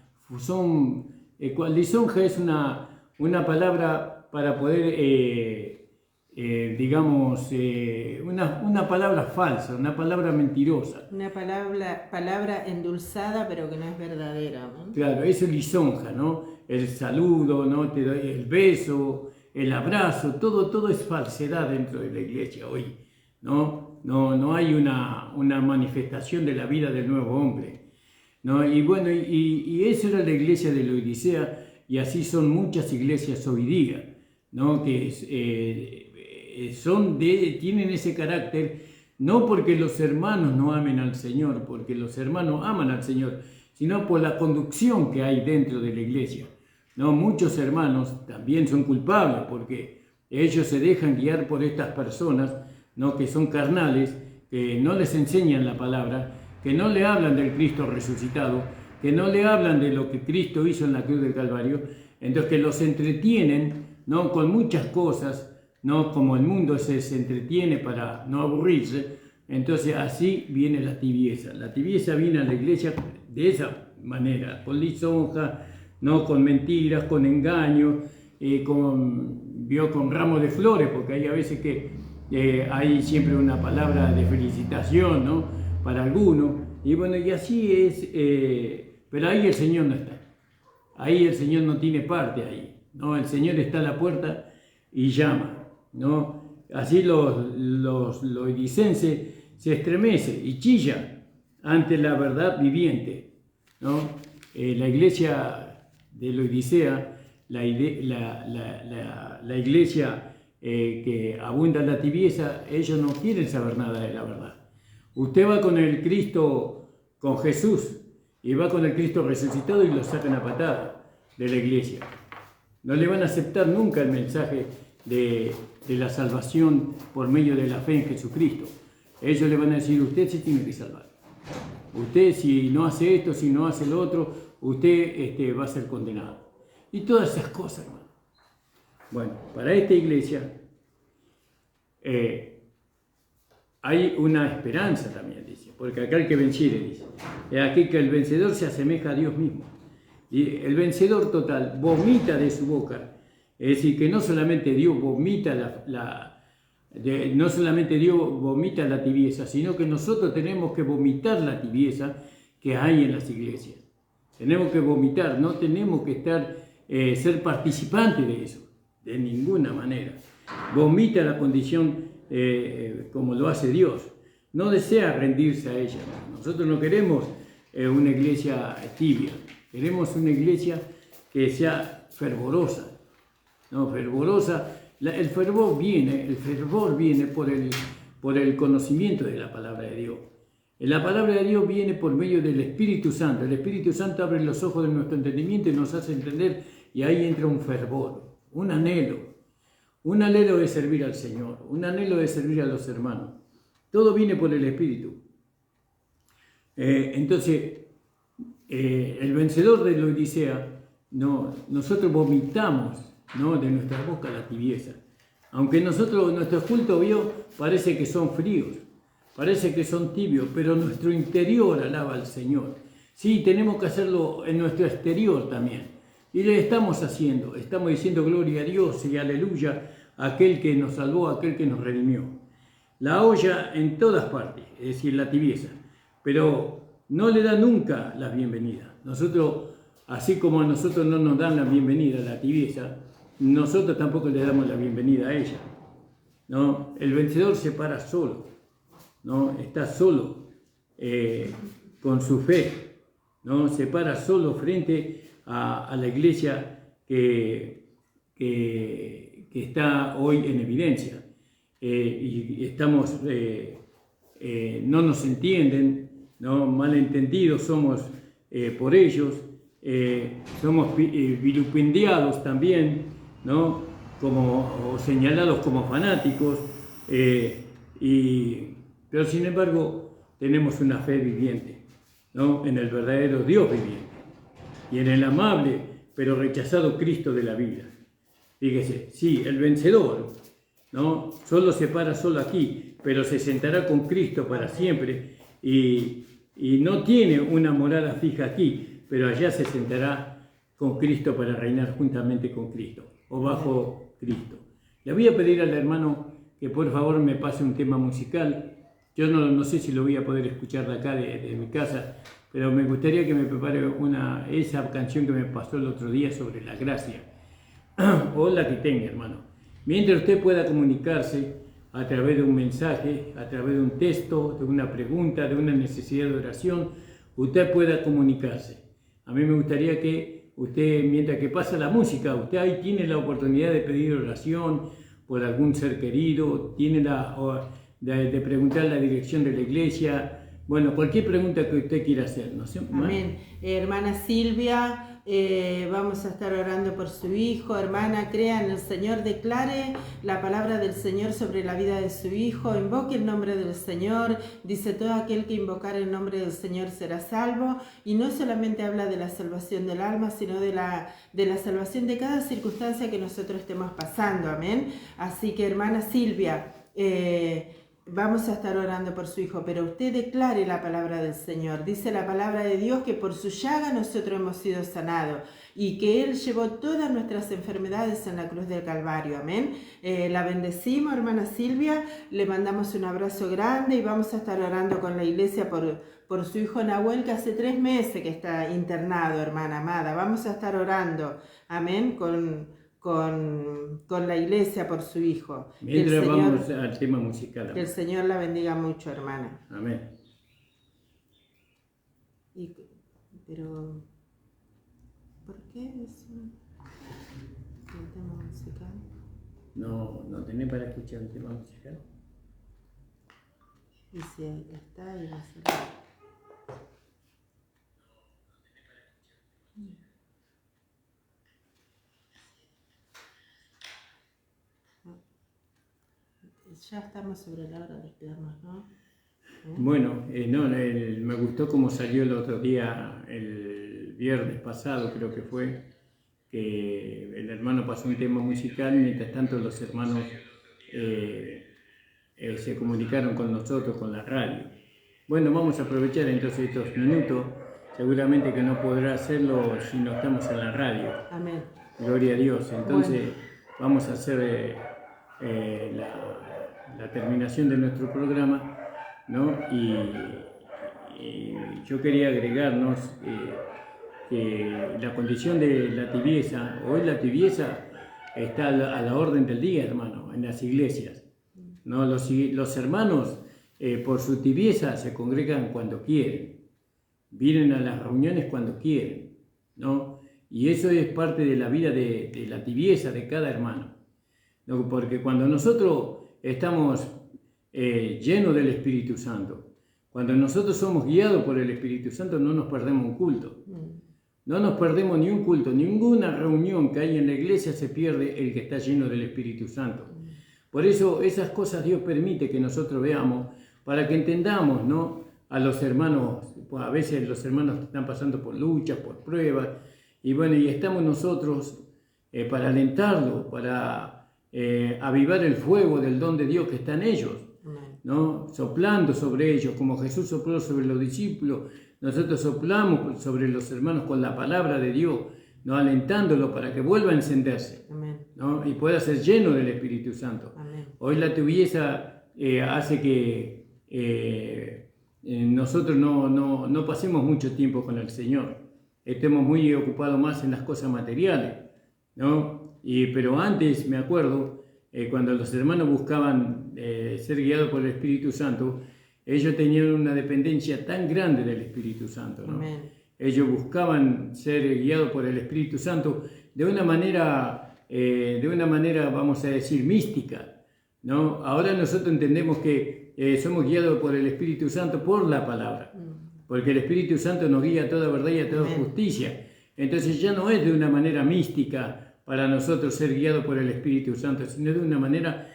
Speaker 2: lisonja es una palabra para poder, una palabra falsa, una palabra mentirosa.
Speaker 1: Una palabra endulzada, pero que no es verdadera, ¿no?
Speaker 2: Claro, eso es lisonja, El saludo, te doy el beso, el abrazo, todo es falsedad dentro de la iglesia hoy, No hay una manifestación de la vida del nuevo hombre, Y bueno, y eso era la iglesia de Laodicea, y así son muchas iglesias hoy día, que tienen ese carácter, no porque los hermanos no amen al Señor, porque los hermanos aman al Señor, sino por la conducción que hay dentro de la iglesia. Muchos hermanos también son culpables porque ellos se dejan guiar por estas personas ¿no? Que son carnales, que no les enseñan la palabra, que no le hablan del Cristo resucitado, que no le hablan de lo que Cristo hizo en la cruz del Calvario, entonces que los entretienen, ¿no? Con muchas cosas, ¿no? Como el mundo se entretiene para no aburrirse, entonces así viene la tibieza. La tibieza viene a la iglesia de esa manera, con lisonja, ¿no? Con mentiras, con engaños, con ramos de flores, porque hay a veces que hay siempre una palabra de felicitación, ¿no? Para algunos, y bueno, y así es, pero ahí el Señor no está, ahí el Señor no tiene parte ahí, ¿no? El Señor está a la puerta y llama, ¿no? Así los loidicenses se estremece y chilla ante la verdad viviente, ¿no? La iglesia de Laodicea, la iglesia que abunda en la tibieza, ellos no quieren saber nada de la verdad. Usted va con el Cristo, con Jesús, y va con el Cristo resucitado y lo sacan a patada de la iglesia. No le van a aceptar nunca el mensaje de la salvación por medio de la fe en Jesucristo. Ellos le van a decir, usted se tiene que salvar. Usted si no hace esto, si no hace lo otro, usted va a ser condenado. Y todas esas cosas, hermano. Bueno, para esta iglesia hay una esperanza también, dice, porque acá el que venciere, dice, aquí que el vencedor se asemeja a Dios mismo. Y el vencedor total vomita de su boca, es decir, que no solamente Dios vomita la tibieza, sino que nosotros tenemos que vomitar la tibieza que hay en las iglesias. Tenemos que vomitar, no tenemos que ser participantes de eso, de ninguna manera. Vomita la condición como lo hace Dios. No desea rendirse a ella. Nosotros no queremos una iglesia tibia, queremos una iglesia que sea fervorosa. No, fervorosa. El fervor viene por el conocimiento de la palabra de Dios. La palabra de Dios viene por medio del Espíritu Santo. El Espíritu Santo abre los ojos de nuestro entendimiento y nos hace entender, y ahí entra un fervor, un anhelo de servir al Señor, un anhelo de servir a los hermanos. Todo viene por el Espíritu. Entonces, el vencedor de Laodicea, nosotros vomitamos, ¿no? De nuestra boca la tibieza. Aunque nuestro culto parece que son fríos, parece que son tibios, pero nuestro interior alaba al Señor. Sí, tenemos que hacerlo en nuestro exterior también. Y le estamos haciendo, estamos diciendo gloria a Dios y aleluya a aquel que nos salvó, a aquel que nos redimió. La olla en todas partes, es decir, la tibieza, pero no le da nunca la bienvenida. Nosotros, así como a nosotros no nos dan la bienvenida a la tibieza, nosotros tampoco le damos la bienvenida a ella, ¿no? El vencedor se para solo, ¿no? Está solo con su fe, ¿no? Se para solo frente a la iglesia que está hoy en evidencia. Y estamos, no nos entienden, ¿no? Malentendidos somos por ellos, somos vilipendiados también, ¿no? O señalados como fanáticos, pero sin embargo tenemos una fe viviente, ¿no? En el verdadero Dios viviente y en el amable pero rechazado Cristo de la Biblia. Fíjese, sí, el vencedor, ¿no? Se para solo aquí, pero se sentará con Cristo para siempre y no tiene una morada fija aquí, pero allá se sentará con Cristo para reinar juntamente con Cristo o bajo Cristo. Le voy a pedir al hermano que por favor me pase un tema musical. Yo no sé si lo voy a poder escuchar de acá, de mi casa, pero me gustaría que me prepare esa canción que me pasó el otro día sobre la gracia, o la que tenga, hermano. Mientras usted pueda comunicarse a través de un mensaje, a través de un texto, de una pregunta, de una necesidad de oración, usted pueda comunicarse. A mí me gustaría que usted, mientras que pasa la música, usted ahí tiene la oportunidad de pedir oración por algún ser querido, tiene de preguntar la dirección de la iglesia, Bueno, cualquier pregunta que usted quiera hacer, ¿no sé?
Speaker 1: Amén. Hermana Silvia, vamos a estar orando por su hijo. Hermana, crea en el Señor, declare la palabra del Señor sobre la vida de su hijo, invoque el nombre del Señor. Dice, todo aquel que invocar el nombre del Señor será salvo. Y no solamente habla de la salvación del alma, sino de la salvación de cada circunstancia que nosotros estemos pasando. Amén. Así que, hermana Silvia, vamos a estar orando por su hijo, pero usted declare la palabra del Señor. Dice la palabra de Dios que por su llaga nosotros hemos sido sanados y que Él llevó todas nuestras enfermedades en la cruz del Calvario. Amén. La bendecimos, hermana Silvia, le mandamos un abrazo grande y vamos a estar orando con la iglesia por su hijo Nahuel, que hace 3 meses que está internado, hermana amada. Vamos a estar orando, amén, con la iglesia por su hijo.
Speaker 2: Mientras vamos al tema musical.
Speaker 1: Que el Señor la bendiga mucho, hermana.
Speaker 2: Amén.
Speaker 1: Pero, ¿por qué es un tema musical?
Speaker 2: No tenés para escuchar un tema musical.
Speaker 1: Y si está ahí va a ser. Ya estamos sobre la hora de quedarnos, ¿no?
Speaker 2: Bueno, me gustó cómo salió el otro día, el viernes pasado creo que fue, que el hermano pasó un tema musical, mientras tanto los hermanos se comunicaron con nosotros, con la radio. Bueno, vamos a aprovechar entonces estos minutos, seguramente que no podrá hacerlo si no estamos en la radio.
Speaker 1: Amén.
Speaker 2: Gloria a Dios. Entonces vamos a hacer la terminación de nuestro programa, ¿no? Y yo quería agregarnos que la condición de la tibieza, hoy la tibieza está a la orden del día, hermano, en las iglesias, ¿no? Los hermanos, por su tibieza, se congregan cuando quieren, vienen a las reuniones cuando quieren, ¿no? Y eso es parte de la vida de la tibieza de cada hermano, ¿no? Porque cuando nosotros estamos llenos del Espíritu Santo, cuando nosotros somos guiados por el Espíritu Santo, no nos perdemos un culto. No nos perdemos ni un culto, ninguna reunión que hay en la iglesia se pierde el que está lleno del Espíritu Santo. Por eso esas cosas Dios permite que nosotros veamos, para que entendamos, ¿no? A los hermanos, pues a veces los hermanos están pasando por luchas, por pruebas, y bueno, y estamos nosotros para alentarlos, para avivar el fuego del don de Dios que está en ellos, ¿no? Soplando sobre ellos, como Jesús sopló sobre los discípulos, nosotros soplamos sobre los hermanos con la palabra de Dios, ¿no? Alentándolos para que vuelva a encenderse, ¿no? Y pueda ser lleno del Espíritu Santo. Amén. Hoy la tibieza hace que nosotros no pasemos mucho tiempo con el Señor, estemos muy ocupados más en las cosas materiales, ¿no? Pero antes me acuerdo, cuando los hermanos buscaban ser guiados por el Espíritu Santo, ellos tenían una dependencia tan grande del Espíritu Santo, ¿no? Ellos buscaban ser guiados por el Espíritu Santo de una manera, vamos a decir, mística, ¿no? Ahora nosotros entendemos que somos guiados por el Espíritu Santo por la palabra, porque el Espíritu Santo nos guía a toda verdad y a toda justicia. Entonces ya no es de una manera mística para nosotros ser guiados por el Espíritu Santo, sino de una manera,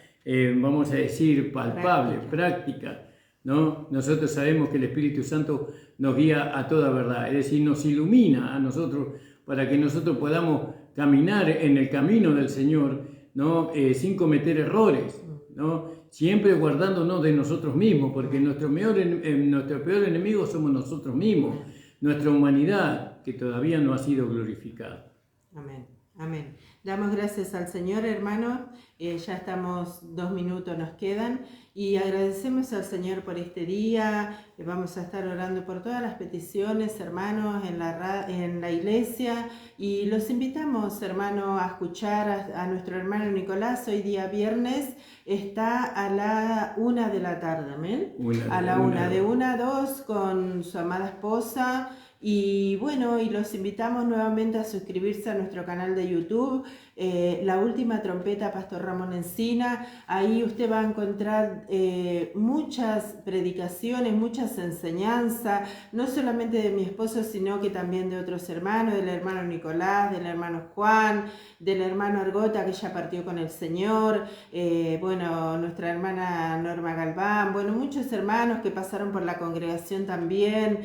Speaker 2: vamos a decir, palpable, práctica, ¿no? Nosotros sabemos que el Espíritu Santo nos guía a toda verdad, es decir, nos ilumina a nosotros para que nosotros podamos caminar en el camino del Señor, ¿no? Sin cometer errores, ¿no? Siempre guardándonos de nosotros mismos, porque nuestro peor enemigo somos nosotros mismos, nuestra humanidad, que todavía no ha sido glorificada.
Speaker 1: Amén. Amén. Damos gracias al Señor, hermanos. Ya estamos, 2 minutos nos quedan. Y agradecemos al Señor por este día. Vamos a estar orando por todas las peticiones, hermanos, en la iglesia. Y los invitamos, hermanos, a escuchar a nuestro hermano Nicolás. Hoy día viernes está a la 1 de la tarde, ¿amén? A la 1, de 1 a 2, con su amada esposa. Y bueno, y los invitamos nuevamente a suscribirse a nuestro canal de YouTube, La Última Trompeta, Pastor Ramón Encina. Ahí usted va a encontrar muchas predicaciones, muchas enseñanzas, no solamente de mi esposo, sino que también de otros hermanos, del hermano Nicolás, del hermano Juan, del hermano Argota, que ya partió con el Señor, bueno, nuestra hermana Norma Galván, bueno, muchos hermanos que pasaron por la congregación también.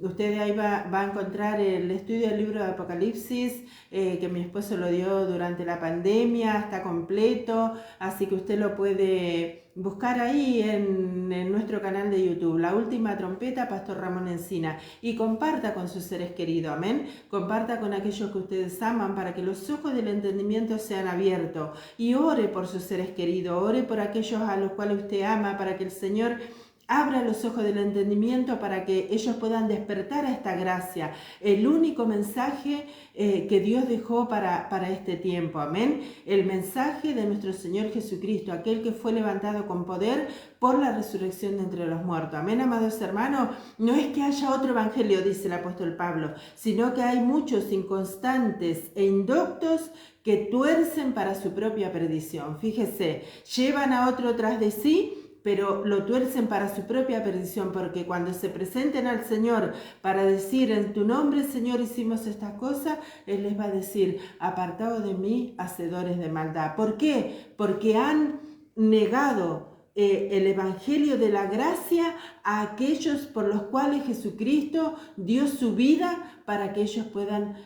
Speaker 1: Usted ahí va a encontrar el estudio del libro de Apocalipsis, que mi esposo lo dio durante la pandemia, está completo, así que usted lo puede buscar ahí en nuestro canal de YouTube, La Última Trompeta, Pastor Ramón Encina, y comparta con sus seres queridos, amén, comparta con aquellos que ustedes aman para que los ojos del entendimiento sean abiertos, y ore por sus seres queridos, ore por aquellos a los cuales usted ama, para que el Señor abra los ojos del entendimiento para que ellos puedan despertar a esta gracia, el único mensaje que Dios dejó para este tiempo, amén, el mensaje de nuestro Señor Jesucristo, aquel que fue levantado con poder por la resurrección de entre los muertos, amén, amados hermanos. No es que haya otro evangelio, dice el apóstol Pablo, sino que hay muchos inconstantes e indoctos que tuercen para su propia perdición. Fíjese, llevan a otro tras de sí, pero lo tuercen para su propia perdición, porque cuando se presenten al Señor para decir, en tu nombre, Señor, hicimos estas cosas, Él les va a decir, apartados de mí, hacedores de maldad. ¿Por qué? Porque han negado el evangelio de la gracia a aquellos por los cuales Jesucristo dio su vida para que ellos puedan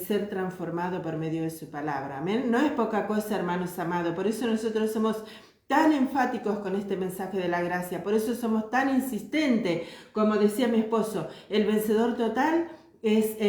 Speaker 1: ser transformados por medio de su palabra. Amén. No es poca cosa, hermanos amados, por eso nosotros somos tan enfáticos con este mensaje de la gracia, por eso somos tan insistentes, como decía mi esposo, el vencedor total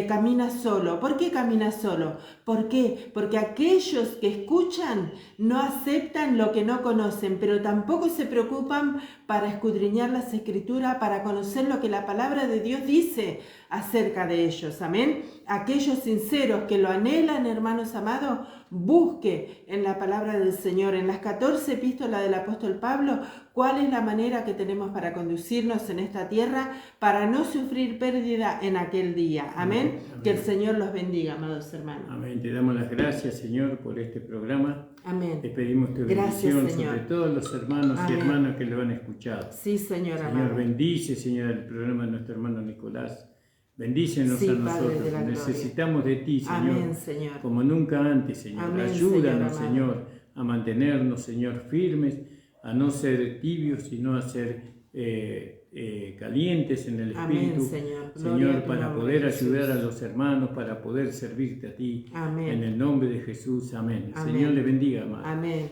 Speaker 1: camina solo. ¿Por qué camina solo? ¿Por qué? Porque aquellos que escuchan no aceptan lo que no conocen, pero tampoco se preocupan para escudriñar las Escrituras, para conocer lo que la palabra de Dios dice acerca de ellos. Amén. Aquellos sinceros que lo anhelan, hermanos amados, busque en la palabra del Señor, en las 14 epístolas del apóstol Pablo, cuál es la manera que tenemos para conducirnos en esta tierra, para no sufrir pérdida en aquel día. Amén. Amén. Que el Señor los bendiga, amados hermanos.
Speaker 2: Amén. Te damos las gracias, Señor, por este programa.
Speaker 1: Amén.
Speaker 2: Te pedimos tu bendición sobre todos los hermanos y hermanas que lo han escuchado.
Speaker 1: Sí, Señor.
Speaker 2: Señor,
Speaker 1: amado.
Speaker 2: Bendice, Señor, el programa de nuestro hermano Nicolás. Bendícenos a nosotros. Necesitamos de ti, Señor.
Speaker 1: Amén, Señor.
Speaker 2: Como nunca antes, Señor.
Speaker 1: Amén,
Speaker 2: Ayúdanos,
Speaker 1: Señor,
Speaker 2: a mantenernos, Señor, firmes, a no ser tibios, sino a ser calientes en el Espíritu.
Speaker 1: Amén,
Speaker 2: Señor, para poder ayudar a los hermanos, para poder servirte a ti.
Speaker 1: Amén.
Speaker 2: En el nombre de Jesús. Amén.
Speaker 1: Amén.
Speaker 2: Señor le bendiga, amado.
Speaker 1: Amén.